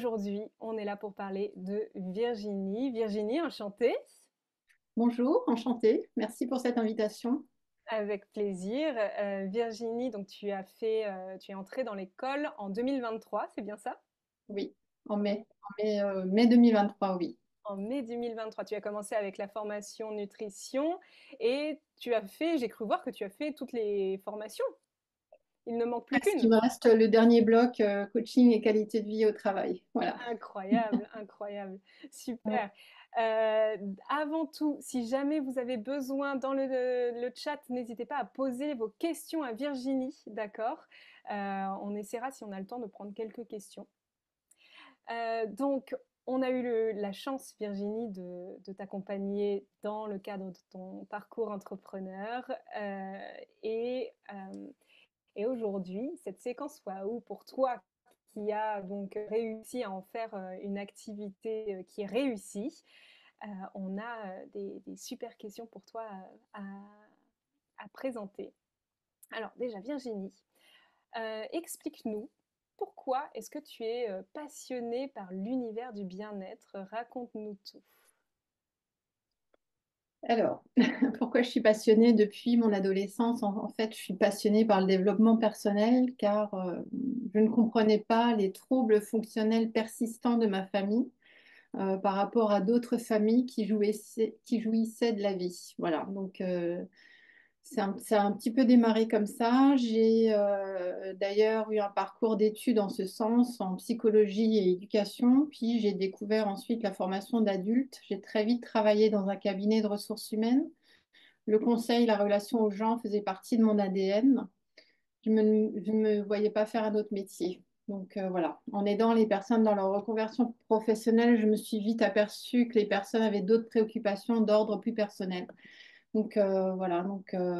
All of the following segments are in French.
Aujourd'hui, on est là pour parler de Virginie. Virginie, enchantée, Bonjour, enchantée. Merci pour cette invitation. avec plaisir. Virginie, donc tu es entrée dans l'école en 2023, c'est bien ça? Oui, en mai 2023, oui. En mai 2023, tu as commencé avec la formation nutrition et j'ai cru voir que tu as fait toutes les formations. Il ne manque plus Il qu'une. me reste le dernier bloc, coaching et qualité de vie au travail. Voilà. Incroyable, incroyable, super. Euh, Avant tout, si jamais vous avez besoin dans le chat, n'hésitez pas à poser vos questions à Virginie, d'accord? On essaiera, si on a le temps, de prendre quelques questions. Donc, on a eu la chance, Virginie, de t'accompagner dans le cadre de ton parcours entrepreneur. Euh, et, euh, et aujourd'hui, cette séquence waouh pour toi qui a donc réussi à en faire une activité qui est réussie, on a des super questions pour toi à présenter. Alors déjà, Virginie, explique-nous pourquoi est-ce que tu es passionnée par l'univers du bien-être. Raconte-nous tout. Alors, pourquoi je suis passionnée depuis mon adolescence? En fait, je suis passionnée par le développement personnel car je ne comprenais pas les troubles fonctionnels persistants de ma famille par rapport à d'autres familles qui jouissaient de la vie. Voilà, donc ça a un petit peu démarré comme ça. J'ai d'ailleurs eu un parcours d'études en ce sens, en psychologie et éducation. Puis j'ai découvert ensuite la formation d'adulte. J'ai très vite travaillé dans un cabinet de ressources humaines. Le conseil, la relation aux gens faisait partie de mon ADN. Je ne me voyais pas faire un autre métier. Donc voilà, en aidant les personnes dans leur reconversion professionnelle, je me suis vite aperçue que les personnes avaient d'autres préoccupations d'ordre plus personnel. Donc voilà,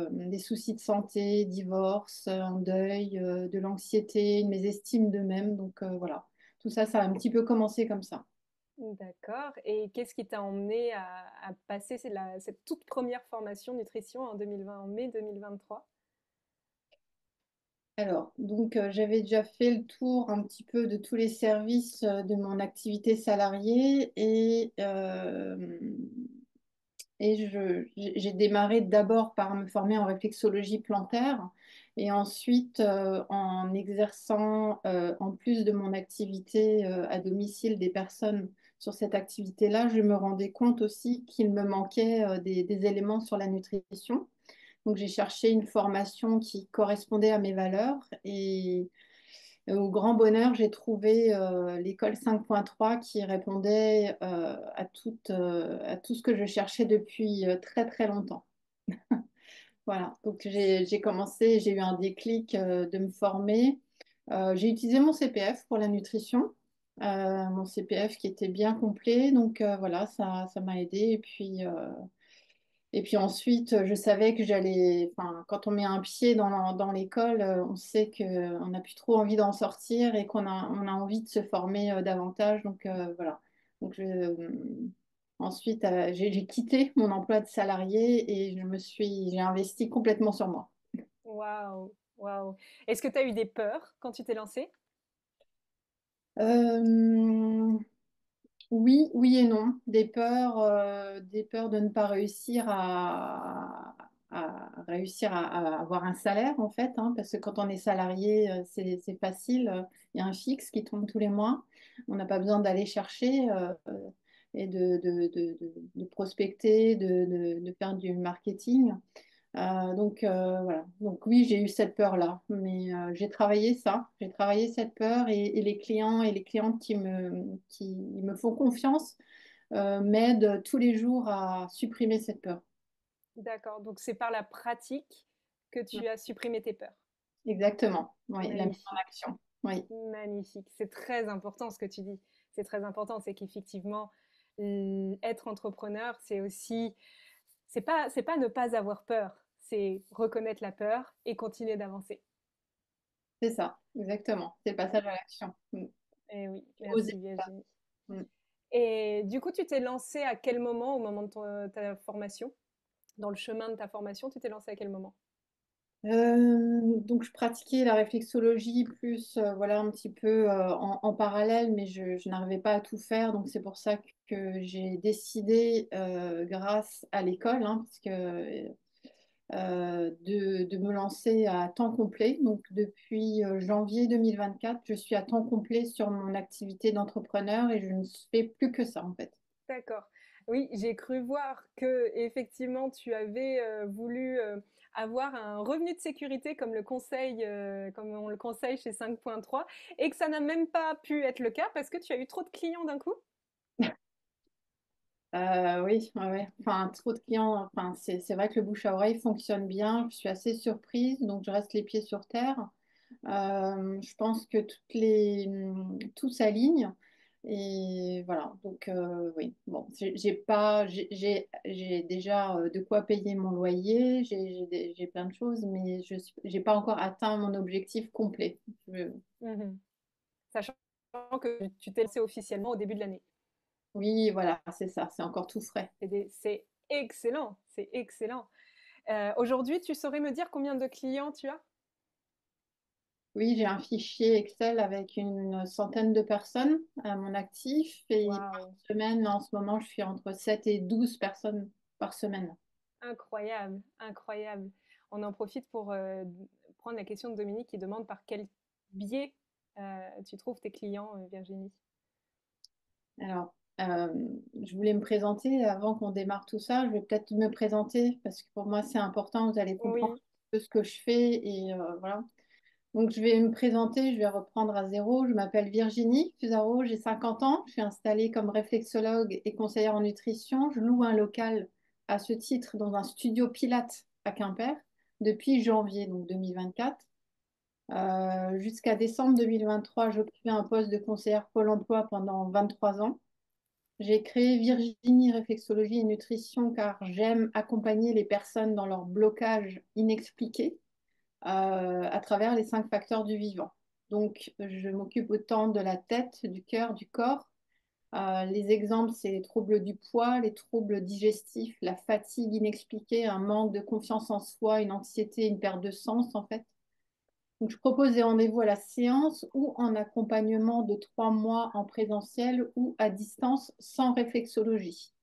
des soucis de santé, divorce, un deuil, de l'anxiété, une mésestime d'eux-mêmes. Donc voilà, tout ça, ça a un petit peu commencé comme ça. D'accord. Et qu'est-ce qui t'a emmené à passer cette toute première formation nutrition en 2020, en mai 2023? Alors, donc j'avais déjà fait le tour un petit peu de tous les services de mon activité salariée et j'ai démarré d'abord par me former en réflexologie plantaire et ensuite en exerçant, en plus de mon activité à domicile des personnes sur cette activité-là, je me rendais compte aussi qu'il me manquait des éléments sur la nutrition. Donc j'ai cherché une formation qui correspondait à mes valeurs et au grand bonheur, j'ai trouvé l'école 5.3 qui répondait à tout ce que je cherchais depuis très très longtemps. Voilà, donc j'ai commencé, j'ai eu un déclic de me former. J'ai utilisé mon CPF pour la nutrition, mon CPF qui était bien complet, donc voilà, ça m'a aidé. Et puis ensuite, je savais que j'allais, enfin, quand on met un pied dans l'école, on sait qu'on n'a plus trop envie d'en sortir et on a envie de se former davantage. Donc voilà. Donc ensuite, j'ai quitté mon emploi de salarié et j'ai investi complètement sur moi. Waouh, waouh. Est-ce que tu as eu des peurs quand tu t'es lancée? Euh, oui, oui et non. Des peurs de ne pas réussir à avoir un salaire en fait, hein, parce que quand on est salarié, c'est facile. Il y a un fixe qui tombe tous les mois. On n'a pas besoin d'aller chercher et de prospecter, de faire du marketing. Donc voilà. Donc oui, j'ai eu cette peur-là, mais j'ai travaillé cette peur et les clients et les clientes qui me font confiance m'aident tous les jours à supprimer cette peur. D'accord, donc c'est par la pratique que Mm. tu as supprimé tes peurs. Exactement. Oui, la mise en Magnifique, action. Oui, magnifique. C'est très important ce que tu dis. C'est très important, c'est qu'effectivement, être entrepreneur, c'est aussi, c'est pas ne pas avoir peur, c'est reconnaître la peur et continuer d'avancer. c'est ça. Exactement. C'est le passage à l'action. Et oui, Oser. merci Virginie. Mm. Et du coup, tu t'es lancée à quel moment au moment de ta formation? Dans le chemin de ta formation, tu t'es lancée à quel moment? Donc, je pratiquais la réflexologie plus, voilà, un petit peu en parallèle, mais je n'arrivais pas à tout faire. Donc, c'est pour ça que j'ai décidé, grâce à l'école, hein, parce que, de me lancer à temps complet. Donc, depuis janvier 2024, je suis à temps complet sur mon activité d'entrepreneur et je ne fais plus que ça, en fait. D'accord. Oui, j'ai cru voir que effectivement tu avais voulu avoir un revenu de sécurité comme le conseil, comme on le conseille chez 5.3, et que ça n'a même pas pu être le cas parce que tu as eu trop de clients d'un coup. Oui, ouais, ouais. Enfin, trop de clients. Enfin, c'est vrai que le bouche à oreille fonctionne bien. Je suis assez surprise, donc je reste les pieds sur terre. Je pense que tout s'aligne. Et voilà. Donc, oui. Bon, j'ai pas, j'ai déjà de quoi payer mon loyer. J'ai plein de choses, mais j'ai pas encore atteint mon objectif complet. Mhm. Sachant que tu t'es lancé officiellement au début de l'année. Oui, voilà, c'est ça. C'est encore tout frais. C'est excellent, c'est excellent. Aujourd'hui, tu saurais me dire combien de clients tu as? Oui, j'ai un fichier Excel avec une centaine de personnes à mon actif et par Waouh, semaine, en ce moment, je suis entre 7 et 12 personnes par semaine. incroyable, incroyable. On en profite pour prendre la question de Dominique qui demande par quel biais tu trouves tes clients, Virginie. Alors, je voulais me présenter avant qu'on démarre tout ça. Je vais peut-être me présenter parce que pour moi, c'est important. Vous allez comprendre Oui, un peu ce que je fais et voilà. Donc, je vais me présenter, je vais reprendre à zéro. Je m'appelle Virginie Fusaro, j'ai 50 ans. Je suis installée comme réflexologue et conseillère en nutrition. Je loue un local à ce titre dans un studio Pilates à Quimper depuis janvier donc 2024. Jusqu'à décembre 2023, j'occupais un poste de conseillère Pôle emploi pendant 23 ans. J'ai créé Virginie Réflexologie et Nutrition car j'aime accompagner les personnes dans leur blocage inexpliqué à travers les 5 facteurs du vivant. Donc, je m'occupe autant de la tête, du cœur, du corps. Les exemples, c'est les troubles du poids, les troubles digestifs, la fatigue inexpliquée, un manque de confiance en soi, une anxiété, une perte de sens, en fait. Donc, je propose des rendez-vous à la séance ou en accompagnement de 3 mois en présentiel ou à distance sans réflexologie.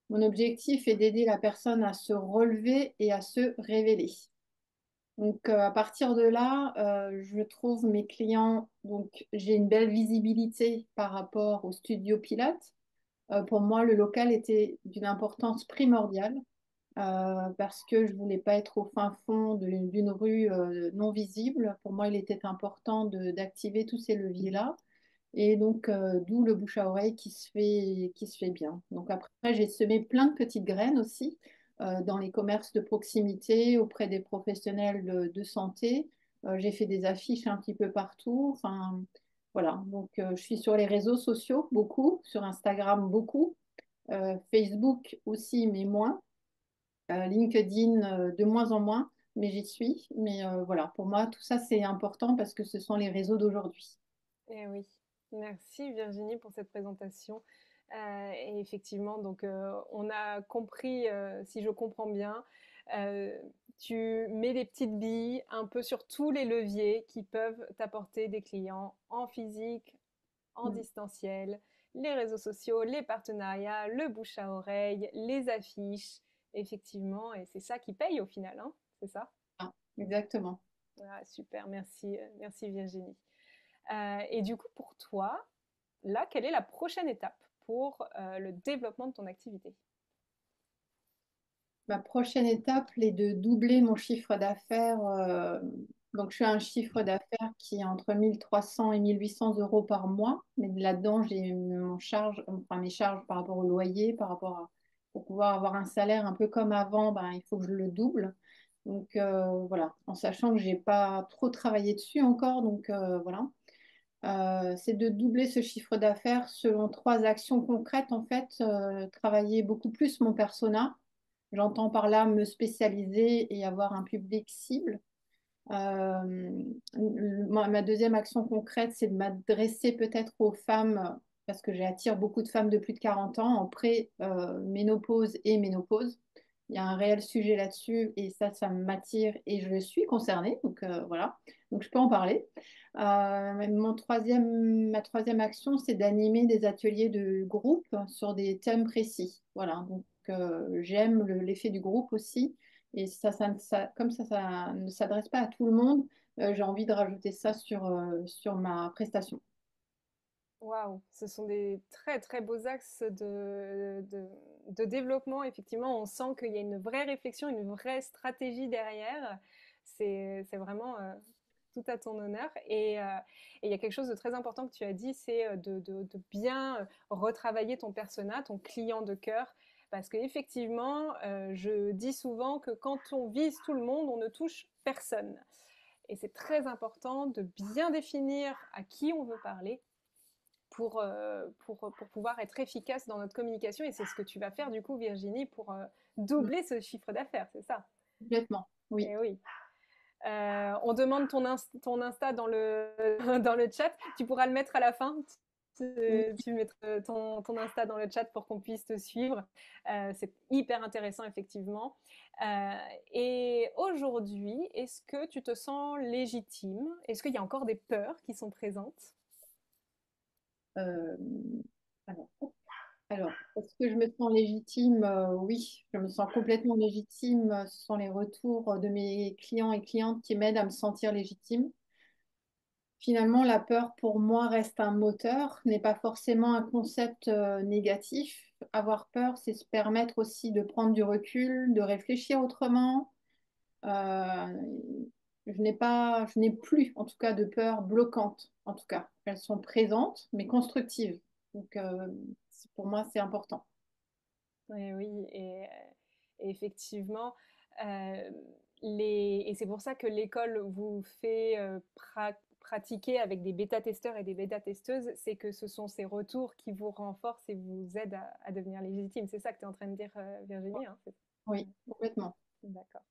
Mon objectif est d'aider la personne à se relever et à se révéler. Donc, à partir de là, je trouve mes clients, donc j'ai une belle visibilité par rapport au studio Pilates. Pour moi, le local était d'une importance primordiale parce que je voulais pas être au fin fond d'une rue non visible. Pour moi, il était important d'activer tous ces leviers-là. Et donc, d'où le bouche à oreille qui se fait bien. Donc après, j'ai semé plein de petites graines aussi dans les commerces de proximité, auprès des professionnels de santé. J'ai fait des affiches un petit peu partout. Enfin, voilà. Donc, je suis sur les réseaux sociaux beaucoup, sur Instagram beaucoup, Facebook aussi, mais moins. LinkedIn de moins en moins, mais j'y suis. Mais voilà, pour moi, tout ça, c'est important parce que ce sont les réseaux d'aujourd'hui. eh oui. Merci Virginie pour cette présentation. Et effectivement, donc on a compris, si je comprends bien, euh, tu mets des petites billes un peu sur tous les leviers qui peuvent t'apporter des clients en physique, en Mm. distanciel, les réseaux sociaux, les partenariats, le bouche à oreille, les affiches, effectivement, et c'est ça qui paye au final, hein, c'est ça? Ah, exactement. Ah, super, merci, merci Virginie. Et du coup, pour toi, là, quelle est la prochaine étape pour le développement de ton activité? Ma prochaine étape est de doubler mon chiffre d'affaires. Donc, je suis à un chiffre d'affaires qui est entre 1 300 et 1 800 € par mois. Mais là-dedans, j'ai enfin, mes charges par rapport au loyer, pour pouvoir avoir un salaire un peu comme avant, ben, il faut que je le double. Donc, voilà, en sachant que j'ai pas trop travaillé dessus encore. Donc, voilà. C'est de doubler ce chiffre d'affaires selon 3 actions concrètes. En fait, travailler beaucoup plus mon persona. J'entends par là me spécialiser et avoir un public cible. Euh, ma deuxième action concrète, c'est de m'adresser peut-être aux femmes, parce que j'attire beaucoup de femmes de plus de 40 ans en pré-ménopause et ménopause. Il y a un réel sujet là-dessus et ça m'attire et je suis concernée. Donc voilà, donc je peux en parler. Ma troisième action, c'est d'animer des ateliers de groupe sur des thèmes précis. Voilà, donc j'aime l'effet du groupe aussi. Et comme ça ne s'adresse pas à tout le monde, j'ai envie de rajouter ça sur ma prestation. Waouh, ce sont des très très beaux axes de développement. Effectivement, on sent qu'il y a une vraie réflexion, une vraie stratégie derrière. C'est vraiment tout à ton honneur. Et il y a quelque chose de très important que tu as dit, c'est de bien retravailler ton persona, ton client de cœur. Parce qu'effectivement, je dis souvent que quand on vise tout le monde, on ne touche personne. Et c'est très important de bien définir à qui on veut parler pour pouvoir être efficace dans notre communication. Et c'est ce que tu vas faire du coup, Virginie, pour Mm, doubler ce chiffre d'affaires, c'est ça? complètement, oui. Et oui. On demande ton Insta dans dans le chat. Tu pourras le mettre à la fin. Oui. Tu mettras ton Insta dans le chat pour qu'on puisse te suivre. C'est hyper intéressant, effectivement. Euh, et aujourd'hui, est-ce que tu te sens légitime? Est-ce qu'il y a encore des peurs qui sont présentes? Euh, alors, est-ce que je me sens légitime? Oui, je me sens complètement légitime. Ce sont les retours de mes clients et clientes qui m'aident à me sentir légitime. Finalement, la peur pour moi reste un moteur, n'est pas forcément un concept négatif. Avoir peur, c'est se permettre aussi de prendre du recul, de réfléchir autrement. Euh, je n'ai plus, en tout cas, de peur bloquante. En tout cas, elles sont présentes, mais constructives. Donc, pour moi, c'est important. Oui, oui, et effectivement, euh, et c'est pour ça que l'école vous fait pratiquer avec des bêta-testeurs et des bêta-testeuses, c'est que ce sont ces retours qui vous renforcent et vous aident à devenir légitime. C'est ça que tu es en train de dire, Virginie, hein, Oui, complètement. D'accord.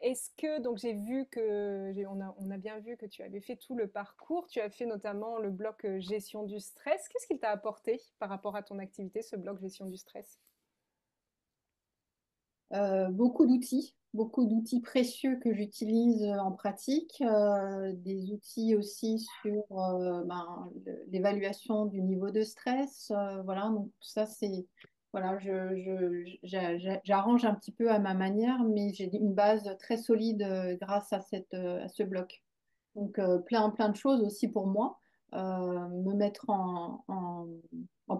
Est-ce que, donc j'ai vu que, on a bien vu que tu avais fait tout le parcours, tu as fait notamment le bloc gestion du stress. Qu'est-ce qu'il t'a apporté par rapport à ton activité, ce bloc gestion du stress? Beaucoup d'outils précieux que j'utilise en pratique, des outils aussi sur l'évaluation du niveau de stress. Voilà, donc tout ça, c'est, voilà, j'arrange un petit peu à ma manière, mais j'ai une base très solide grâce à à ce bloc. Donc, plein de choses aussi pour moi. Me mettre en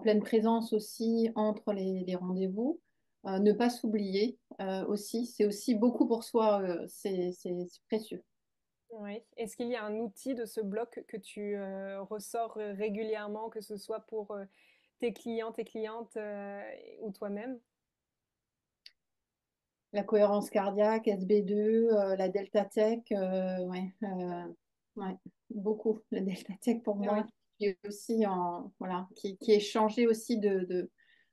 pleine présence aussi entre les rendez-vous. Ne pas s'oublier aussi. C'est aussi beaucoup pour soi. C'est précieux. Oui. Est-ce qu'il y a un outil de ce bloc que tu ressors régulièrement, que ce soit pour tes clients, tes clientes ou toi-même? La cohérence cardiaque, SB2, la Delta Tech, ouais, beaucoup. La Delta Tech pour moi, Oui. qui est aussi voilà, qui est changé aussi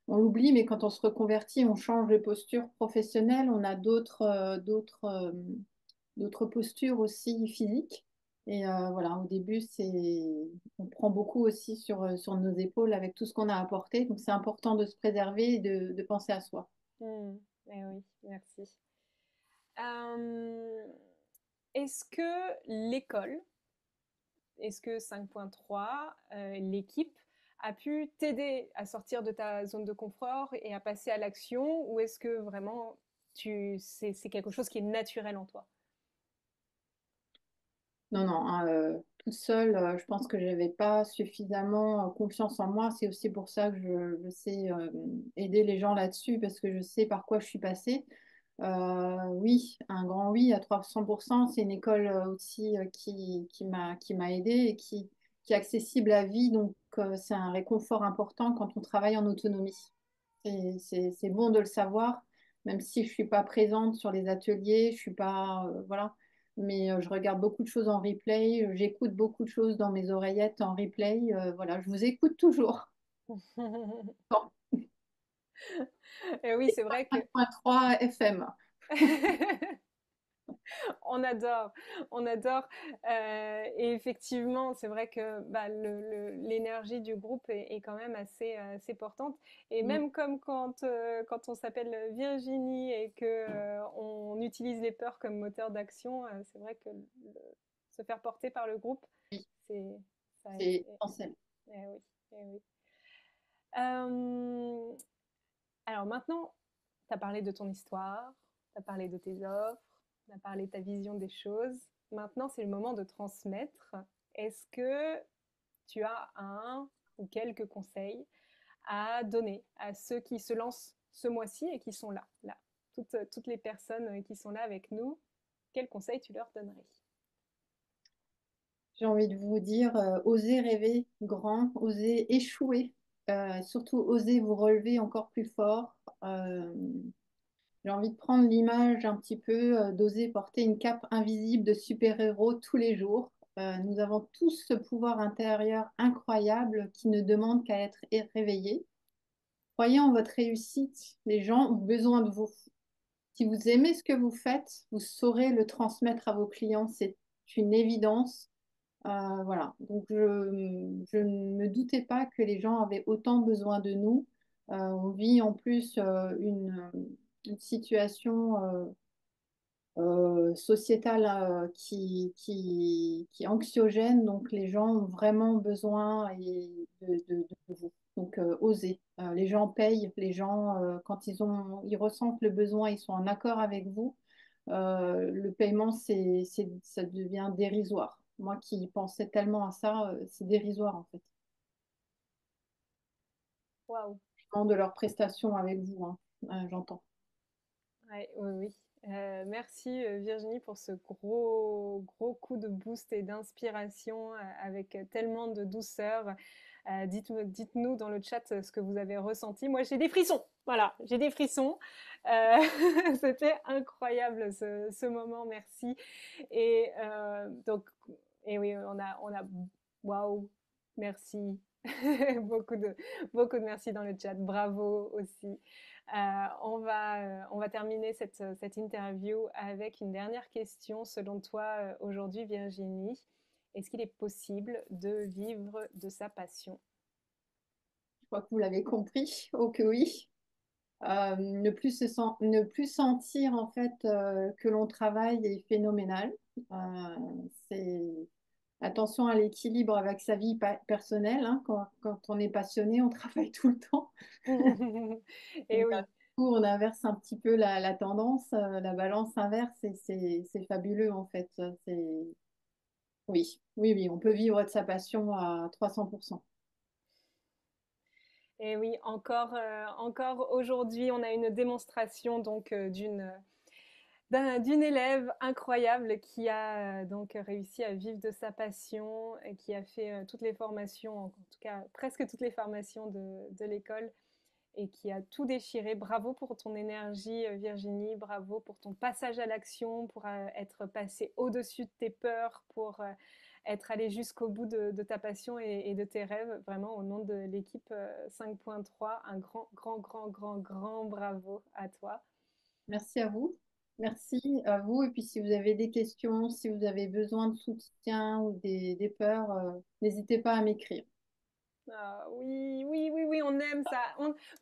on l'oublie, mais quand on se reconvertit, on change de posture professionnelle, on a d'autres postures aussi physiques. Et voilà, au début, on prend beaucoup aussi sur nos épaules avec tout ce qu'on a apporté. Donc, c'est important de se préserver et de penser à soi. Hmm. Eh oui, merci. Euh, est-ce que l'école, est-ce que 5.3, l'équipe, a pu t'aider à sortir de ta zone de confort et à passer à l'action, ou est-ce que vraiment c'est quelque chose qui est naturel en toi? Non, non, hein, toute seule, je pense que je n'avais pas suffisamment confiance en moi. C'est aussi pour ça que je sais aider les gens là-dessus, parce que je sais par quoi je suis passée. Oui, un grand oui à 300%. C'est une école aussi qui m'a aidée et qui est accessible à vie. Donc, c'est un réconfort important quand on travaille en autonomie. C'est bon de le savoir, même si je ne suis pas présente sur les ateliers, je suis pas, voilà. Mais je regarde beaucoup de choses en replay, j'écoute beaucoup de choses dans mes oreillettes en replay. Voilà, je vous écoute toujours. Bon, Et oui, c'est vrai que 5.3 FM. On adore, on adore. Et effectivement, c'est vrai que bah, l'énergie du groupe est quand même assez portante. Et Mm. même comme quand on s'appelle Virginie et que on utilise les peurs comme moteur d'action, c'est vrai que se faire porter par le groupe, c'est ça, C'est essentiel. oui, eh oui. Euh, alors maintenant, tu as parlé de ton histoire, tu as parlé de tes offres, tu as parlé de ta vision des choses. Maintenant, c'est le moment de transmettre. Est-ce que tu as un ou quelques conseils à donner à ceux qui se lancent ce mois-ci et qui sont là, toutes les personnes qui sont là avec nous? Quels conseils tu leur donnerais? J'ai envie de vous dire, osez rêver grand, osez échouer, surtout osez vous relever encore plus fort. Euh, j'ai envie de prendre l'image un petit peu, d'oser porter une cape invisible de super-héros tous les jours. Nous avons tous ce pouvoir intérieur incroyable qui ne demande qu'à être réveillé. Croyez en votre réussite, les gens ont besoin de vous. Si vous aimez ce que vous faites, vous saurez le transmettre à vos clients, c'est une évidence. Voilà, donc je ne me doutais pas que les gens avaient autant besoin de nous. On vit en plus une situation sociétale qui est anxiogène, donc les gens ont vraiment besoin de vous. Donc osez. Les gens payent, les gens, quand ils ressentent le besoin, ils sont en accord avec vous. Le paiement, ça devient dérisoire. Moi qui pensais tellement à ça, c'est dérisoire en fait. Waouh! Je demande de leurs prestations avec vous, hein. J'entends. Ouais, oui, oui. Merci Virginie pour ce gros coup de boost et d'inspiration avec tellement de douceur. Dites-nous dans le chat ce que vous avez ressenti. Moi, j'ai des frissons. Voilà, j'ai des frissons. Euh, C'était incroyable ce moment. Merci. Et donc, et oui, waouh, merci. beaucoup de, beaucoup de merci dans le chat. Bravo aussi. On va terminer cette interview avec une dernière question. Selon toi, aujourd'hui, Virginie, est-ce qu'il est possible de vivre de sa passion? Je crois que vous l'avez compris. Oh que oui. Ne plus sentir en fait que l'on travaille est phénoménal. Euh, c'est attention à l'équilibre avec sa vie personnelle, hein. Quand on est passionné, on travaille tout le temps. Et Et du oui. coup, on inverse un petit peu la tendance, la balance inverse, et c'est fabuleux en fait. Oui, oui, oui, on peut vivre de sa passion à 300%. Et oui, encore aujourd'hui, on a une démonstration donc d'une élève incroyable qui a donc réussi à vivre de sa passion et qui a fait toutes les formations, en tout cas presque toutes les formations de l'école et qui a tout déchiré. Bravo pour ton énergie, Virginie. Bravo pour ton passage à l'action, pour être passé au-dessus de tes peurs, pour être allé jusqu'au bout de ta passion et de tes rêves. Vraiment, au nom de l'équipe 5.3, un grand bravo à toi. Merci à vous. Merci à vous. Et puis, si vous avez des questions, si vous avez besoin de soutien ou des peurs, n'hésitez pas à m'écrire. Ah, oui, on aime ça.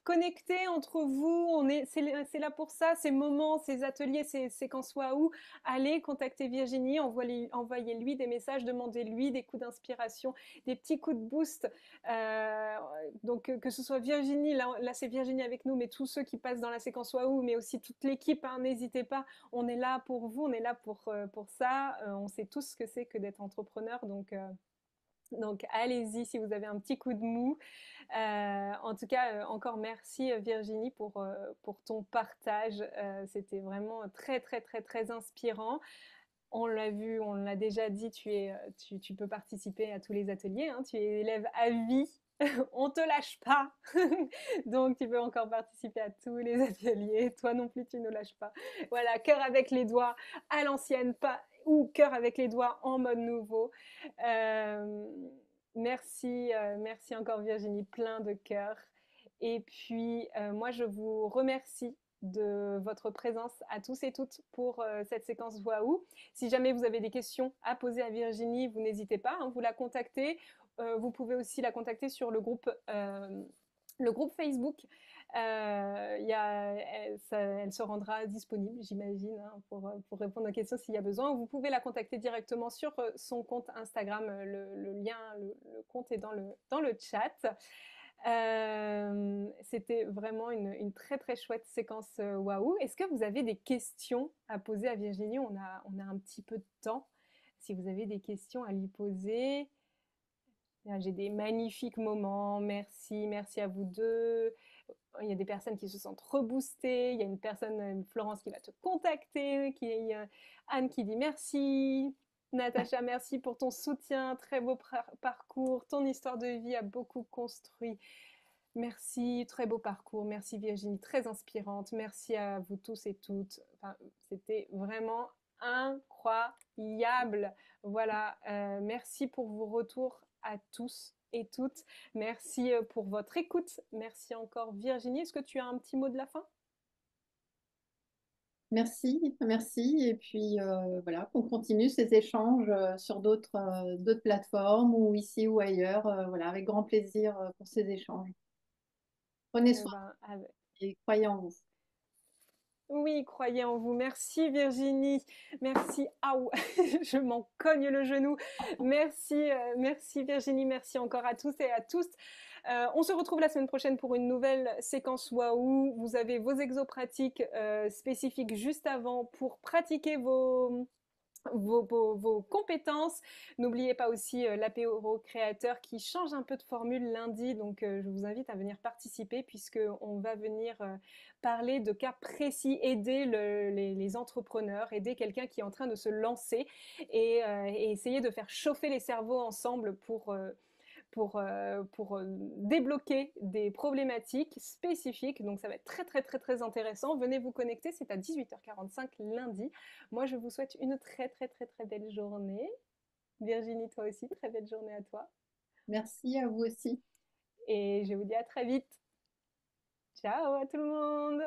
Connecter entre vous, c'est là pour ça, ces moments, ces ateliers, ces séquences waouh. Allez contacter Virginie, envoyez-lui des messages, demandez-lui des coups d'inspiration, des petits coups de boost. Euh, donc, que ce soit Virginie, là c'est Virginie avec nous, mais tous ceux qui passent dans la séquence waouh, mais aussi toute l'équipe, hein, n'hésitez pas. On est là pour vous, on est là pour ça. On sait tous ce que c'est que d'être entrepreneur, donc allez-y si vous avez un petit coup de mou. En tout cas, encore merci Virginie pour ton partage. C'était vraiment très inspirant. On l'a vu, on l'a déjà dit, tu peux participer à tous les ateliers, hein, tu es élève à vie. On te lâche pas. Donc tu peux encore participer à tous les ateliers. Toi non plus, tu ne lâches pas. Voilà, cœur avec les doigts à l'ancienne, pas ou cœur avec les doigts en mode nouveau. Euh, merci encore Virginie, plein de cœur. Et puis moi je vous remercie de votre présence à tous et toutes pour cette séquence Waouh. Si jamais vous avez des questions à poser à Virginie, vous n'hésitez pas, hein, vous la contactez. Vous pouvez aussi la contacter sur le groupe Facebook. Elle se rendra disponible, j'imagine, hein, pour répondre aux questions s'il y a besoin. Vous pouvez la contacter directement sur son compte Instagram. Le lien, le compte est dans le chat. C'était vraiment une très très chouette séquence waouh. Est-ce que vous avez des questions à poser à Virginie? On a un petit peu de temps. Si vous avez des questions à lui poser, j'ai des magnifiques moments. Merci, merci à vous deux. Il y a des personnes qui se sentent reboostées. Il y a une personne, Florence, qui va te contacter. Anne qui dit merci. Natacha, merci pour ton soutien. Très beau parcours. Ton histoire de vie a beaucoup construit. Merci, très beau parcours. Merci Virginie, très inspirante. Merci à vous tous et toutes. Enfin, c'était vraiment incroyable. Voilà, merci pour vos retours à tous et toutes. Merci pour votre écoute. Merci encore Virginie. Est-ce que tu as un petit mot de la fin? Merci, merci. Et puis voilà, qu'on continue ces échanges sur d'autres plateformes ou ici ou ailleurs. Voilà, avec grand plaisir pour ces échanges. Prenez Eh soin ben, et croyez en vous. oui, croyez en vous. Merci Virginie. Merci. Aouh, je m'en cogne le genou. Merci, merci Virginie. Merci encore à tous et à tous. On se retrouve la semaine prochaine pour une nouvelle séquence Waouh. Vous avez vos exopratiques spécifiques juste avant pour pratiquer vos compétences. N'oubliez pas aussi l'apéro créateur qui change un peu de formule lundi, donc je vous invite à venir participer puisqu'on va venir parler de cas précis, aider les entrepreneurs, aider quelqu'un qui est en train de se lancer et essayer de faire chauffer les cerveaux ensemble pour débloquer des problématiques spécifiques. Donc ça va être très très très très intéressant. Venez vous connecter, c'est à 18h45 lundi. Moi je vous souhaite une très très très très belle journée. Virginie, toi aussi, très belle journée à toi. Merci à vous aussi. Et je vous dis à très vite. Ciao à tout le monde.